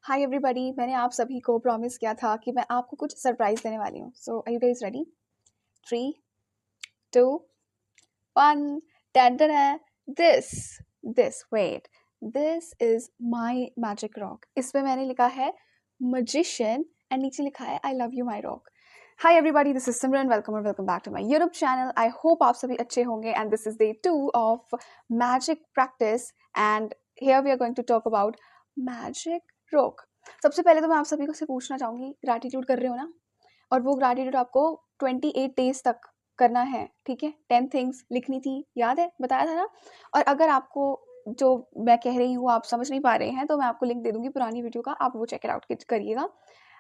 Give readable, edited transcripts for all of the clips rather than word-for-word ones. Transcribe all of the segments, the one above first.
Hi everybody, मैंने आप सभी को प्रॉमिस किया था कि मैं आपको कुछ सरप्राइज देने वाली हूँ। So are you guys ready? 3, 2, 1। टेंडर है this this wait this is my magic rock. इस पे मैंने लिखा है मजिशियन एंड नीचे लिखा है I love you my rock. Hi everybody, this is Simran. Welcome और welcome back to my YouTube channel. I hope आप सभी अच्छे होंगे and this is day 2 of magic practice and here we are going to talk about magic rock. सबसे पहले तो मैं आप सभी को से पूछना चाहूँगी, ग्रैटिट्यूड कर रहे हो ना? और वो ग्रैटिट्यूड आपको 28 डेज तक करना है, ठीक है? 10 थिंग्स लिखनी थी, याद है? बताया था ना? और अगर आपको जो मैं कह रही हूँ आप समझ नहीं पा रहे हैं तो मैं आपको लिंक दे दूँगी पुरानी वीडियो का, आप वो चेक इट आउट करिएगा।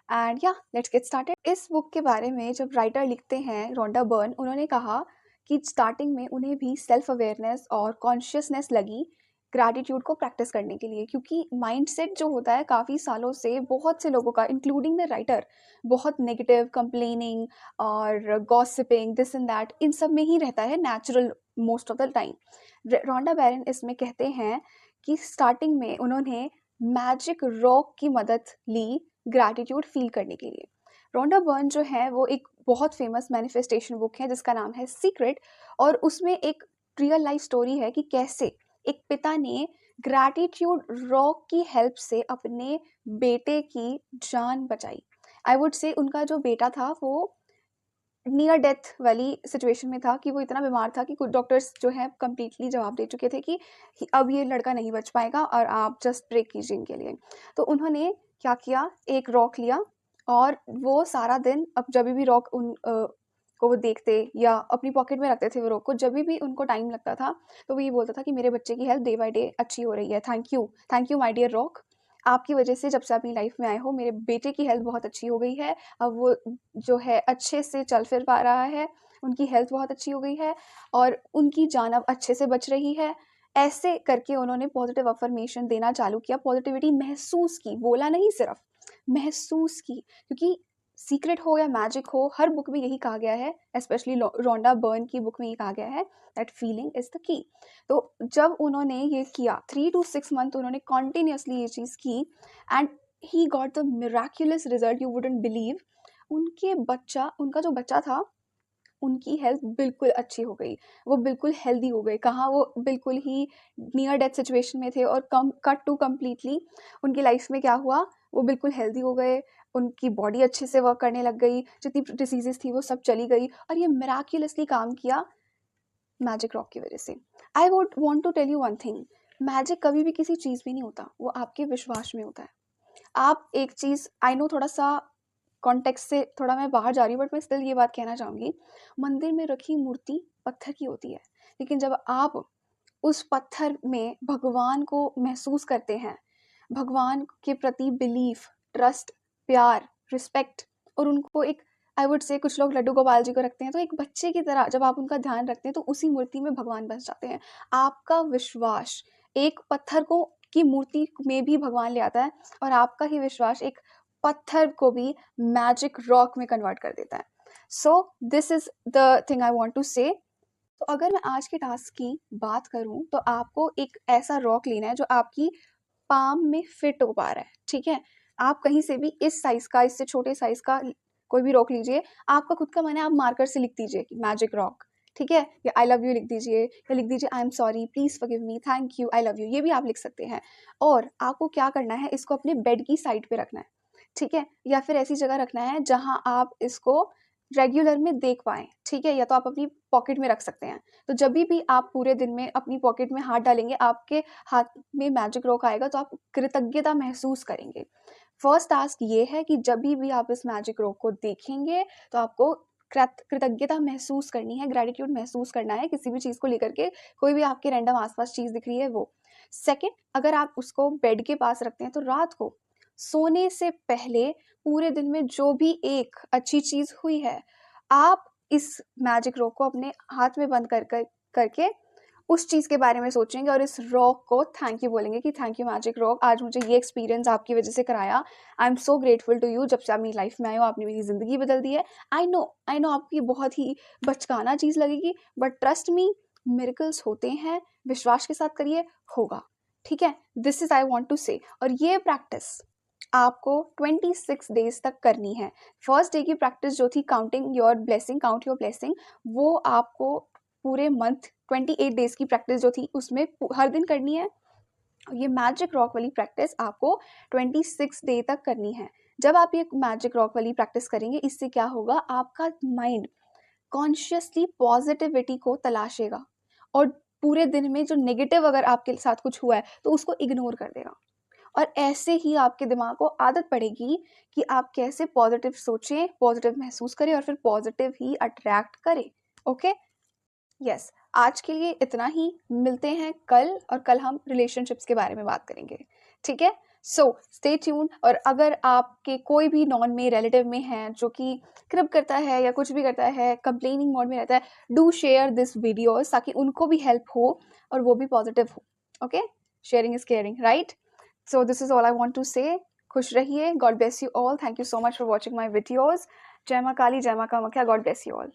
एंड या लेट्स गेट स्टार्टेड। इस बुक के बारे में जब राइटर लिखते हैं रोंडा बर्न, उन्होंने कहा कि स्टार्टिंग में उन्हें भी सेल्फ अवेयरनेस और कॉन्शियसनेस लगी ग्रैटिट्यूड को प्रैक्टिस करने के लिए, क्योंकि माइंडसेट जो होता है काफ़ी सालों से बहुत से लोगों का, इंक्लूडिंग द राइटर, बहुत नेगेटिव, कंप्लेनिंग और गॉसिपिंग, दिस एंड दैट, इन सब में ही रहता है natural most of the time. Rhonda Byrne इसमें कहते हैं कि स्टार्टिंग में उन्होंने मैजिक रॉक की मदद ली ग्रैटिट्यूड फील करने के लिए। रोंडा बर्न जो है वो एक बहुत फेमस मैनिफेस्टेशन बुक है जिसका नाम है सीक्रेट, और उसमें एक रियल लाइफ स्टोरी है कि कैसे एक पिता ने ग्रैटिट्यूड रॉक की हेल्प से अपने बेटे की जान बचाई। आई वुड से उनका जो बेटा था वो नियर डेथ वाली सिचुएशन में था कि वो इतना बीमार था कि कुछ डॉक्टर्स जो है कंप्लीटली जवाब दे चुके थे कि अब ये लड़का नहीं बच पाएगा और आप जस्ट प्रे कीजिए इनके लिए। तो उन्होंने क्या किया, एक रॉक लिया और वो सारा दिन, अब जब भी रॉक को वो देखते या अपनी पॉकेट में रखते थे वो रॉक को, जब भी उनको टाइम लगता था तो वो ये बोलता था कि मेरे बच्चे की हेल्थ डे बाय डे अच्छी हो रही है, thank you my dear Rock. आपकी वजह से जब से अपनी लाइफ में आए हो मेरे बेटे की हेल्थ बहुत अच्छी हो गई है, अब वो जो है अच्छे से चल फिर पा रहा है, उनकी हेल्थ बहुत अच्छी हो गई है और उनकी जान अब अच्छे से बच रही है। ऐसे करके उन्होंने पॉजिटिव अफर्मेशन देना चालू किया, पॉजिटिविटी महसूस की, बोला नहीं, सिर्फ महसूस की। क्योंकि सीक्रेट हो या मैजिक हो, हर बुक में यही कहा गया है, स्पेशली रोंडा बर्न की बुक में ये कहा गया है that feeling is the key. तो जब उन्होंने ये किया 3 to 6 मंथ उन्होंने कॉन्टिन्यूसली ये चीज़ की and he got the miraculous result you wouldn't believe. उनका जो बच्चा था, उनकी हेल्थ बिल्कुल अच्छी हो गई, वो बिल्कुल हेल्दी हो गए। कहाँ, वो बिल्कुल ही नियर डेथ सिचुएशन में थे और कम कट टू कम्प्लीटली उनकी लाइफ में क्या हुआ, वो बिल्कुल हेल्दी हो गए, उनकी बॉडी अच्छे से वर्क करने लग गई, जितनी डिसीजेस थी वो सब चली गई और ये मिराक्युलसली काम किया मैजिक रॉक की वजह से। I would want to tell you one thing, magic कभी भी किसी चीज़ में नहीं होता, वो आपके विश्वास में होता है। आप एक चीज़, आई नो थोड़ा सा कॉन्टेक्स्ट से थोड़ा मैं बाहर जा रही हूँ बट मैं स्टिल ये बात कहना चाहूँगी, मंदिर में रखी मूर्ति पत्थर की होती है, लेकिन जब आप उस पत्थर में भगवान को महसूस करते हैं, भगवान के प्रति बिलीफ, ट्रस्ट, प्यार, रिस्पेक्ट, और उनको एक, आई वुड से कुछ लोग लड्डू गोपाल जी को रखते हैं, तो एक बच्चे की तरह जब आप उनका ध्यान रखते हैं तो उसी मूर्ति में भगवान बस जाते हैं। आपका विश्वास एक पत्थर को की मूर्ति में भी भगवान ले आता है और आपका ही विश्वास एक पत्थर को भी मैजिक रॉक में कन्वर्ट कर देता है। So this is the thing I want to say. तो अगर मैं आज के टास्क की बात करूं तो आपको एक ऐसा रॉक लेना है जो आपकी पाम में फिट हो पा रहा है, ठीक है? आप कहीं से भी इस साइज का, इससे छोटे साइज का कोई भी रॉक लीजिए, आपका खुद का मन है आप मार्कर से लिख दीजिए मैजिक रॉक, ठीक है? या आई लव यू लिख दीजिए, या लिख दीजिए I am sorry, please forgive me, thank you, I love you, ये भी आप लिख सकते हैं। और आपको क्या करना है, इसको अपने बेड की साइड पे रखना है, ठीक है? या फिर ऐसी जगह रखना है जहां आप इसको रेगुलर में देख पाएँ, ठीक है? या तो आप अपनी पॉकेट में रख सकते हैं। तो जब भी आप पूरे दिन में अपनी पॉकेट में हाथ डालेंगे, आपके हाथ में मैजिक रॉक आएगा तो आप कृतज्ञता महसूस करेंगे। फर्स्ट टास्क ये है कि जब भी आप इस मैजिक रॉक को देखेंगे तो आपको कृतज्ञता महसूस करनी है, ग्रैटिट्यूड महसूस करना है किसी भी चीज़ को लेकर के, कोई भी आपके रैंडम आसपास चीज़ दिख रही है वो। सेकंड, अगर आप उसको बेड के पास रखते हैं तो रात को सोने से पहले पूरे दिन में जो भी एक अच्छी चीज़ हुई है, आप इस मैजिक रॉक को अपने हाथ में बंद करके उस चीज़ के बारे में सोचेंगे और इस रॉक को थैंक यू बोलेंगे कि थैंक यू मैजिक रॉक, आज मुझे ये एक्सपीरियंस आपकी वजह से कराया। I am so grateful to you, जब से आप मेरी लाइफ में आए हो आपने मेरी ज़िंदगी बदल दी है। आई नो आपको ये बहुत ही बचकाना चीज़ लगेगी बट ट्रस्ट मी, मिरेकल्स होते हैं, विश्वास के साथ करिए, होगा, ठीक है? This is I want to say. और ये प्रैक्टिस आपको 26 डेज तक करनी है। फर्स्ट डे की प्रैक्टिस जो थी counting your blessing, count your blessing, वो आपको पूरे मंथ 28 डेज की प्रैक्टिस जो थी उसमें हर दिन करनी है। ये मैजिक रॉक वाली प्रैक्टिस आपको 26 डे तक करनी है। जब आप ये मैजिक रॉक वाली प्रैक्टिस करेंगे, इससे क्या होगा, आपका माइंड कॉन्शियसली पॉजिटिविटी को तलाशेगा और पूरे दिन में जो नेगेटिव अगर आपके साथ कुछ हुआ है तो उसको इग्नोर कर देगा। और ऐसे ही आपके दिमाग को आदत पड़ेगी कि आप कैसे पॉजिटिव सोचें, पॉजिटिव महसूस करें और फिर पॉजिटिव ही अट्रैक्ट करें। ओके, यस, आज के लिए इतना ही। मिलते हैं कल, और कल हम रिलेशनशिप्स के बारे में बात करेंगे, ठीक है? So stay tune. और अगर आपके कोई भी नॉन में रिलेटिव में है जो कि क्रिप करता है या कुछ भी करता है, कंप्लेनिंग मोड में रहता है, डू शेयर दिस वीडियोस ताकि उनको भी हेल्प हो और वो भी पॉजिटिव हो। Okay, sharing is caring, right? So this is all I want to say. खुश रहिए। God bless you all. Thank you so much for watching my videos. जय माँ काली, जय माँ Kamakhya. God bless you all.